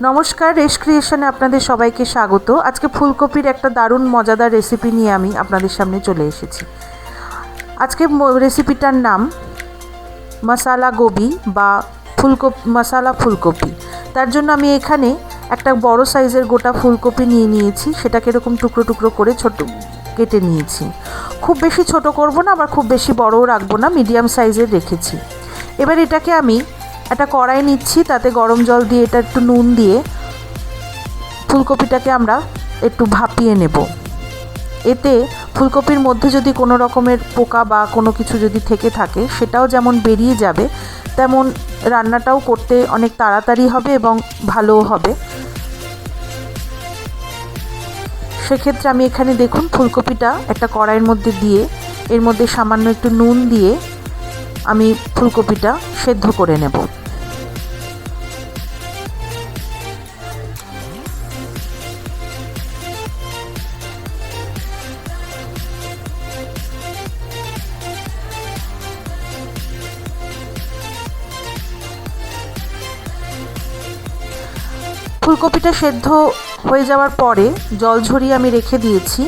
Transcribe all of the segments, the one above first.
নমস্কার, রেশ ক্রিয়েশনে আপনাদের সবাইকে স্বাগত। আজকে ফুলকপির একটা দারুণ মজাদার রেসিপি নিয়ে আমি আপনাদের সামনে চলে এসেছি। আজকে রেসিপিটার নাম মশালা গোবি বা মশালা ফুলকপি। তার জন্য আমি এখানে একটা বড় সাইজের গোটা ফুলকপি নিয়েছি। সেটাকে এরকম টুকরো টুকরো করে ছোট কেটে নিয়েছি। খুব বেশি ছোট করব না, আবার খুব বেশি বড়ও রাখবো না, মিডিয়াম সাইজের রেখেছি। এবার এটাকে আমি একটা কড়াই নিচ্ছি, তাতে গরম জল দিয়ে এটা একটু নুন দিয়ে ফুলকপিটাকে আমরা একটু ভাপিয়ে নেব। এতে ফুলকপির মধ্যে যদি কোনো রকমের পোকা বা কোনো কিছু যদি থেকে থাকে সেটাও যেমন বেরিয়ে যাবে, তেমন রান্নাটাও করতে অনেক তাড়াতাড়ি হবে এবং ভালোও হবে। সেক্ষেত্রে আমি এখানে দেখুন ফুলকপিটা একটা কড়াইয়ের মধ্যে দিয়ে এর মধ্যে সামান্য একটু নুন দিয়ে আমি ফুলকপিটা সেদ্ধ করে নেব। ফুলকপিটা সেদ্ধ হয়ে যাওয়ার পরে জল ঝরিয়ে আমি রেখে দিয়েছি।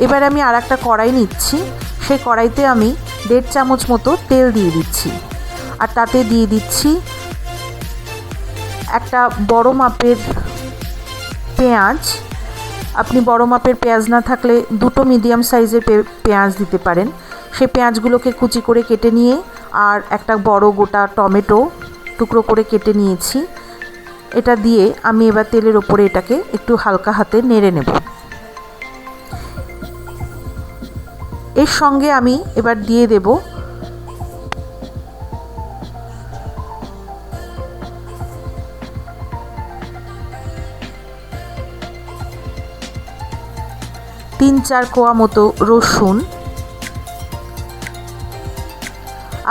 এবার আমি আর একটা কড়াই নিচ্ছি। সেই কড়াইতে আমি 1.5 চামচ মতো তেল দিয়ে দিচ্ছি, আর তাতে দিয়ে দিচ্ছি একটা বড় মাপের পেঁয়াজ। আপনি বড় মাপের পেঁয়াজ না থাকলে দুটো মিডিয়াম সাইজের পেঁয়াজ দিতে পারেন। সেই পেঁয়াজগুলোকে কুচি করে কেটে নিয়ে আর একটা বড় গোটা টমেটো টুকরো করে কেটে নিয়েছি। এটা দিয়ে আমি এবার তেলের ওপরে এটাকে একটু হালকা হাতে নেড়ে নেব। এর সঙ্গে আমি এবার দিয়ে দেব 3-4 কোয়া মতো রসুন।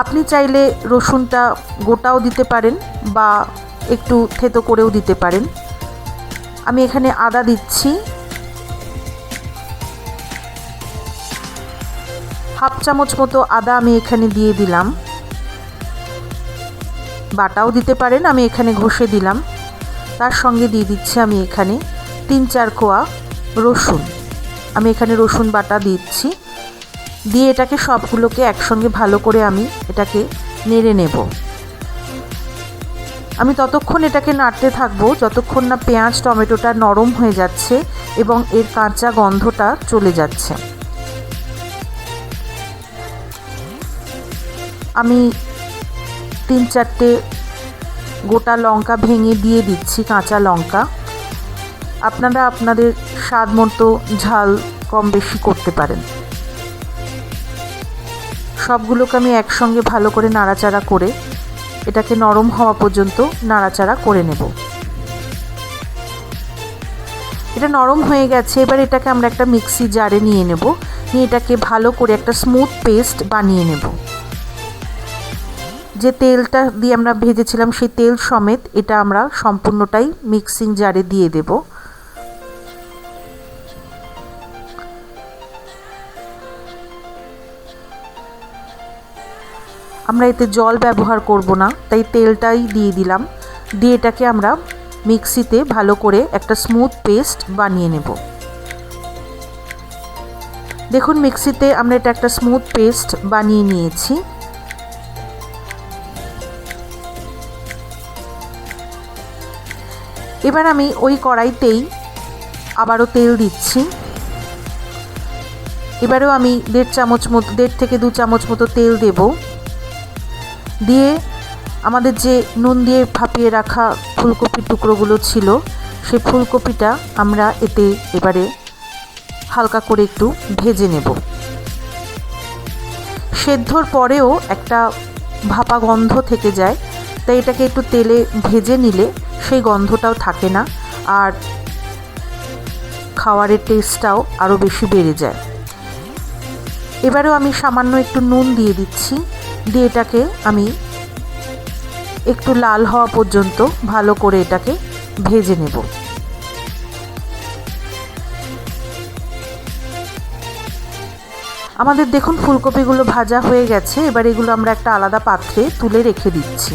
আপনি চাইলে রসুনটা গোটাও দিতে পারেন বা একটু থেতো করেও দিতে পারেন। আমি এখানে আদা দিচ্ছি, 1/2 চামচ মতো আদা আমি এখানে দিয়ে দিলাম। বাটাও দিতে পারেন, আমি এখানে ঘষে দিলাম। তার সঙ্গে দিয়ে দিচ্ছি আমি এখানে 3-4 কোয়া রসুন। আমি এখানে রসুন বাটা দিচ্ছি, দিয়ে এটাকে সবগুলোকে একসঙ্গে ভালো করে আমি এটাকে নেড়ে নেব। আমি ততক্ষণ এটাকে নাড়তে থাকবো যতক্ষণ না পেঁয়াজ টমেটোটা নরম হয়ে যাচ্ছে এবং এর কাঁচা গন্ধটা চলে যাচ্ছে। আমি 3-4টে গোটা লঙ্কা ভেঙে দিয়ে দিচ্ছি, কাঁচা লঙ্কা। আপনারা আপনাদের স্বাদ মতো ঝাল কম বেশি করতে পারেন। সবগুলোকে আমি একসঙ্গে ভালো করে নাড়াচাড়া করে এটাকে নরম হওয়া পর্যন্ত নাড়াচাড়া করে নেব। এটা নরম হয়ে গেছে। এবার এটাকে আমরা একটা মিক্সি জারে নিয়ে নেব, নিয়ে এটাকে ভালো করে একটা স্মুথ পেস্ট বানিয়ে নেব। যে তেলটা দিয়ে আমরা ভেজেছিলাম সেই তেল সমেত এটা আমরা সম্পূর্ণটাই মিক্সিং জারে দিয়ে দেব। আমরা এতে জল ব্যবহার করব না, তাই তেলটাই দিয়ে দিলাম। দিয়ে এটাকে আমরা মিক্সিতে ভালো করে একটা স্মুথ পেস্ট বানিয়ে নেব। দেখুন মিক্সিতে আমরা এটা একটা স্মুথ পেস্ট বানিয়ে নিয়েছি। এবার আমি ওই কড়াইতেই আবারও তেল দিচ্ছি। এবারেও আমি 1.5 থেকে 2 চামচ মতো তেল দেব। দিয়ে আমাদের যে নুন দিয়ে ভাপিয়ে রাখা ফুলকপির টুকরোগুলো ছিল সেই ফুলকপিটা আমরা এতে এবারে হালকা করে একটু ভেজে নেব। সেদ্ধর পরেও একটা ভাপা গন্ধ থেকে যায়, তাই এটাকে একটু তেলে ভেজে নিলে সেই গন্ধটাও থাকে না, আর খাওয়ারের টেস্টটাও আরও বেশি বেড়ে যায়। এবারেও আমি সামান্য একটু নুন দিয়ে দিচ্ছি, দিয়ে এটাকে আমি একটু লাল হওয়া পর্যন্ত ভালো করে এটাকে ভেজে নেব। আমাদের দেখুন ফুলকপিগুলো ভাজা হয়ে গেছে। এবার এগুলো আমরা একটা আলাদা পাত্রে তুলে রেখে দিচ্ছি।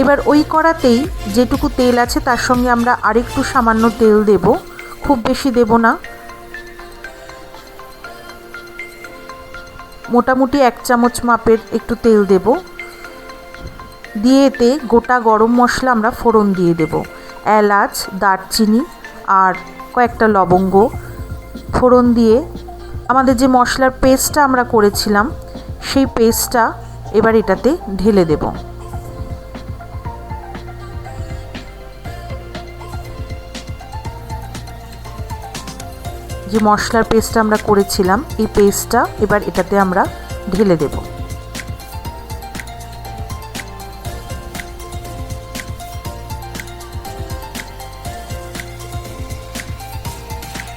এবার ওই কড়াতেই যেটুকু তেল আছে তার সঙ্গে আমরা আরেকটু সামান্য তেল দেব, খুব বেশি দেব না। মোটামুটি 1 চামচ মাপের একটু তেল দেব, দিয়ে এতে গোটা গরম মশলা আমরা ফোড়ন দিয়ে দেব। এলাচ, দারচিনি আর কয়েকটা লবঙ্গ ফোড়ন দিয়ে আমাদের যে মশলার পেস্টটা আমরা করেছিলাম সেই পেস্টটা এবার এটাতে ঢেলে দেব। যে মশলার পেস্টটা আমরা করেছিলাম এই পেস্টটা এবার এটাতে আমরা ঢেলে দেব।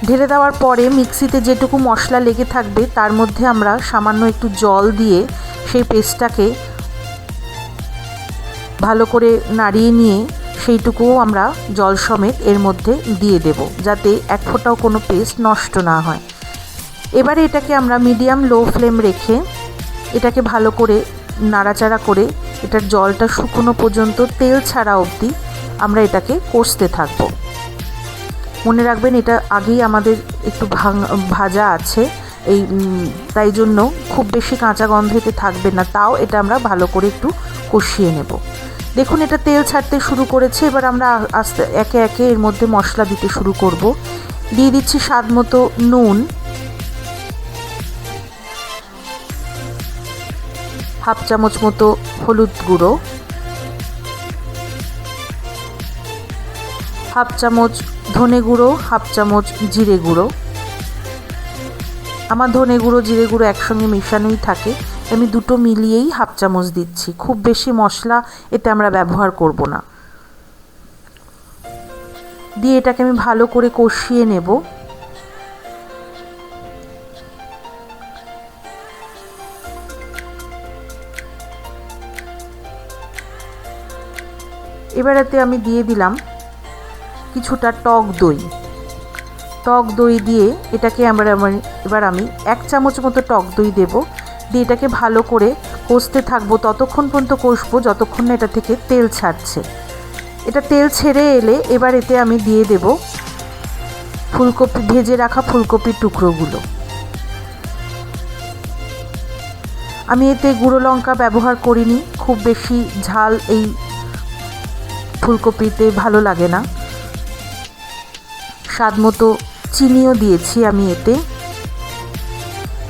ঢেলে দেওয়ার পরে মিক্সিতে যেটুকু মশলা লেগে থাকবে তার মধ্যে আমরা সামান্য একটু জল দিয়ে সেই পেস্টটাকে ভালো করে নাড়িয়ে নিয়ে সেইটুকুও আমরা জল সমেত এর মধ্যে দিয়ে দেব, যাতে এক ফোঁটাও কোনো পেস্ট নষ্ট না হয়। এবারে এটাকে আমরা মিডিয়াম লো ফ্লেম রেখে এটাকে ভালো করে নাড়াচাড়া করে এটার জলটা শুকনো পর্যন্ত, তেল ছাড়া অবধি আমরা এটাকে কষতে থাকব। মনে রাখবেন এটা আগেই আমাদের একটু ভাজা আছে, এই তাই জন্য খুব বেশি কাঁচা গন্ধ এতে থাকবে না, তাও এটা আমরা ভালো করে একটু কষিয়ে নেব। দেখুন এটা তেল ছাড়তে শুরু করেছে। এবার আমরা আস্তে একে একে এর মধ্যে মশলা দিতে শুরু করব। দিয়ে দিচ্ছি স্বাদ মতো নুন, হাফ চামচ মতো হলুদ গুঁড়ো, হাফ চামচ ধনে গুঁড়ো, হাফ চামচ জিরে গুঁড়ো। আমার ধনে গুঁড়ো জিরে গুঁড়ো একসঙ্গে মেশানোই থাকে, আমি দুটো মিলিয়েই হাফ চামচ দিচ্ছি। খুব বেশি মশলা এতে আমরা ব্যবহার করব না। দিয়ে এটাকে আমি ভালো করে কষিয়ে নেব। এবারেতে আমি দিয়ে দিলাম কিছুটা টক দই। টক দই দিয়ে এটাকে এবার আমি 1 চামচ মতো টক দই দেব। দিয়ে এটাকে ভালো করে কষতে থাকবো, ততক্ষণ পর্যন্ত কষবো যতক্ষণ না এটা থেকে তেল ছাড়ছে। এটা তেল ছেড়ে এলে এবার এতে আমি দিয়ে দেব ফুলকপি, ভেজে রাখা ফুলকপির টুকরোগুলো। আমি এতে গুঁড়ো লঙ্কা ব্যবহার করিনি, খুব বেশি ঝাল এই ফুলকপিতে ভালো লাগে না। স্বাদ মতো চিনিও দিয়েছি আমি এতে।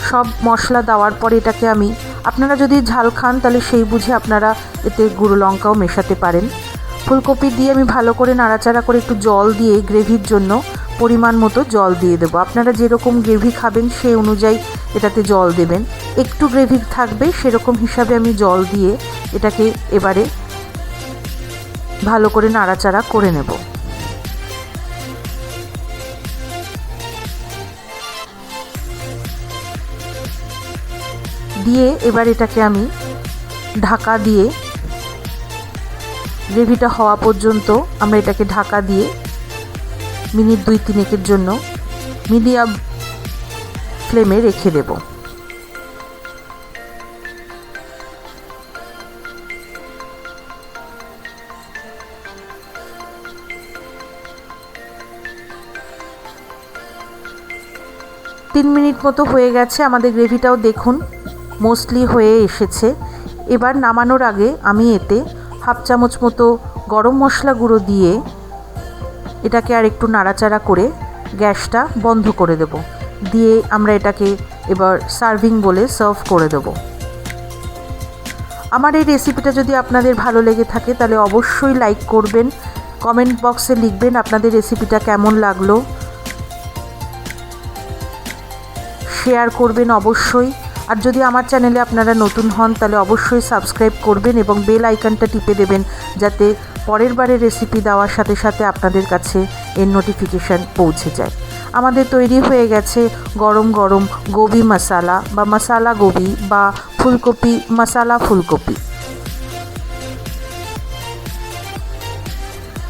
সব মশলা দেওয়ার পরে এটাকে আমি, আপনারা যদি ঝাল খান তাহলে সেই বুঝে আপনারা এতে গুঁড়ো লঙ্কাও মেশাতে পারেন। ফুলকপি দিয়ে আমি ভালো করে নাড়াচাড়া করে একটু জল দিয়ে গ্রেভির জন্য পরিমাণ মতো জল দিয়ে দেবো। আপনারা যেরকম গ্রেভি খাবেন সেই অনুযায়ী এটাতে জল দেবেন। একটু গ্রেভি থাকবে সেরকম হিসাবে আমি জল দিয়ে এটাকে এবারে ভালো করে নাড়াচাড়া করে নেব। দিয়ে এবার এটাকে আমি ঢাকা দিয়ে গ্রেভিটা হওয়া পর্যন্ত আমরা এটাকে ঢাকা দিয়ে মিনিট 2-3 জন্য মিডিয়াম ফ্লেমে রেখে দেব। তিন মিনিট মতো হয়ে গেছে, আমাদের গ্রেভিটাও দেখুন মোস্টলি হয়ে এসেছে। এবার নামানোর আগে আমি এতে হাফ চামচ মতো গরম মশলা গুঁড়ো দিয়ে এটাকে আর একটু নাড়াচাড়া করে গ্যাসটা বন্ধ করে দেব। দিয়ে আমরা এটাকে এবার সার্ভিং বলে সার্ভ করে দেব। আমার এই রেসিপিটা যদি আপনাদের ভালো লেগে থাকে তাহলে অবশ্যই লাইক করবেন, কমেন্ট বক্সে লিখবেন আপনাদের রেসিপিটা কেমন লাগলো, শেয়ার করবেন অবশ্যই। আর যদি আমার চ্যানেলে আপনারা নতুন হন তাহলে অবশ্যই সাবস্ক্রাইব করবেন এবং বেল আইকনটা টিপে দেবেন, যাতে পরের বারের রেসিপি দেওয়ার সাথে সাথে আপনাদের কাছে এর নোটিফিকেশান পৌঁছে যায়। আমাদের তৈরি হয়ে গেছে গরম গরম গোবি মশালা বা মশালা গোবি বা ফুলকপি মশালা ফুলকপি।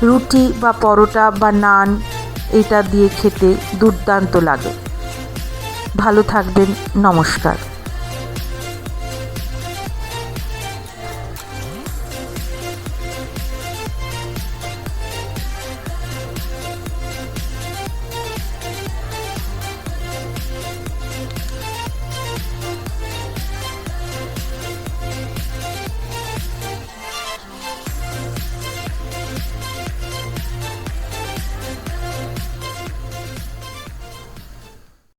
রুটি বা পরোটা বা নান এটা দিয়ে খেতে দুর্দান্ত লাগে। ভালো থাকবেন, নমস্কার।